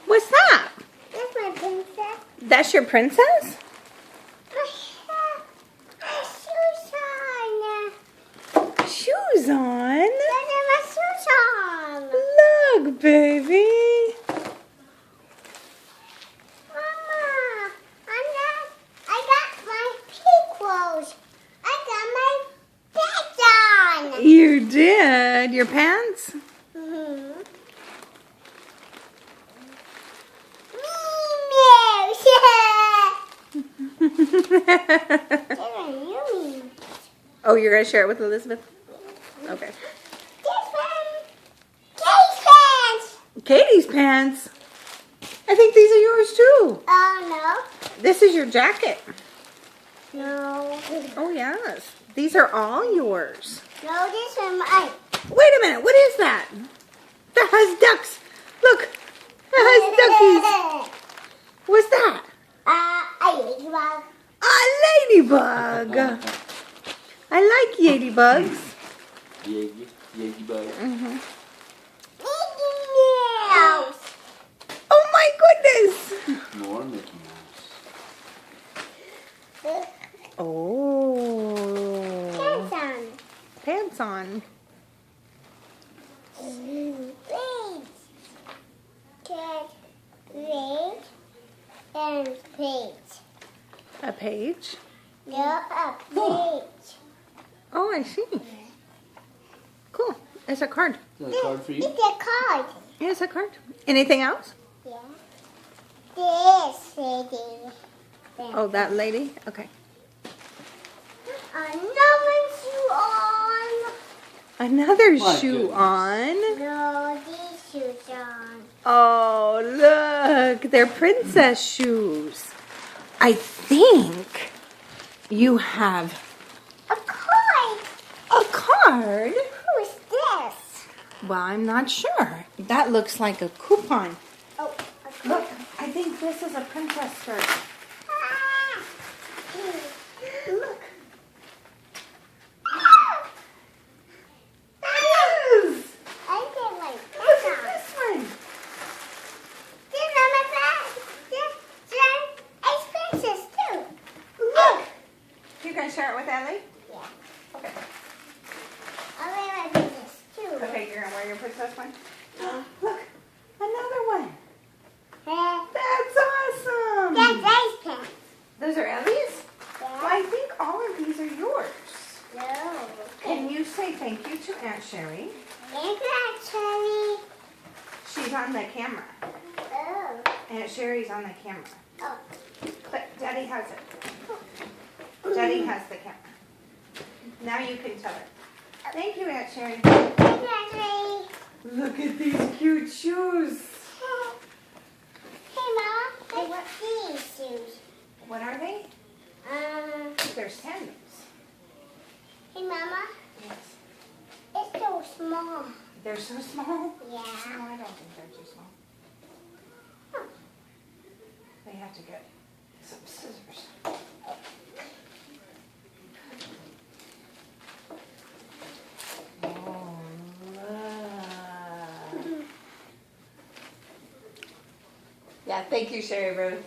What's that? That's my princess. That's your princess? My shoes on. Shoes on? Those are my shoes on. Look, baby. Mama, I got my pink clothes. I got my pants on. You did? Your pants? Mm-hmm. Oh, you're going to share it with Elizabeth? Okay. Katie's pants? I think these are yours too. No. This is your jacket. No. Oh, yes. These are all yours. No, this is mine. Wait a minute. What is that? That has ducks. Look. That has duckies. What's that? A ladybug. A ladybug. I like ladybugs. Ladybug. Mm-hmm. Mickey Mouse. Oh my goodness. More Mickey Mouse. Oh. Pants on. Pants on. Page. Cat. Page. And page. A page. No, a page. Oh, I see. Cool. It's a card. Is that a card for you? It's a card. Yeah, it's a card. Anything else? Yeah. This lady. Oh, that lady? Okay. Another shoe on. Another My shoe goodness. on. No, these shoes on. Oh, look. They're princess shoes. I think you have A card. a card. Who is this? Well, I'm not sure. That looks like a coupon. Oh, a Look, card. I think this is a princess skirt. Ah. Look. Ah. Yes. I get like Look this at on. this one. This on my bag. This it's princess too. Look. You gonna share it with Ellie? Yeah. Okay. I'll wear my princess too. Okay, you're gonna wear your princess one? Look, another one. That's awesome. That's ice pants. Those are Ellie's? Well, Yeah. I think all of these are yours. No. Can you say thank you to Aunt Sherry? Thank you, Cherry. She's on the camera. Oh. Aunt Sherry's on the camera. Oh. But Daddy has it. Daddy has the camera. Now you can tell her. Thank you, Aunt Sherry. Thank you, Cherry. Look at these cute shoes. Hey, Mama. What's these shoes? What are they? They're sandals. Hey, Mama. Yes. It's so small. They're so small? Yeah. No, I don't think they're too small. They have to get some scissors. Oh, look. Yeah, thank you, Sherry Ruth.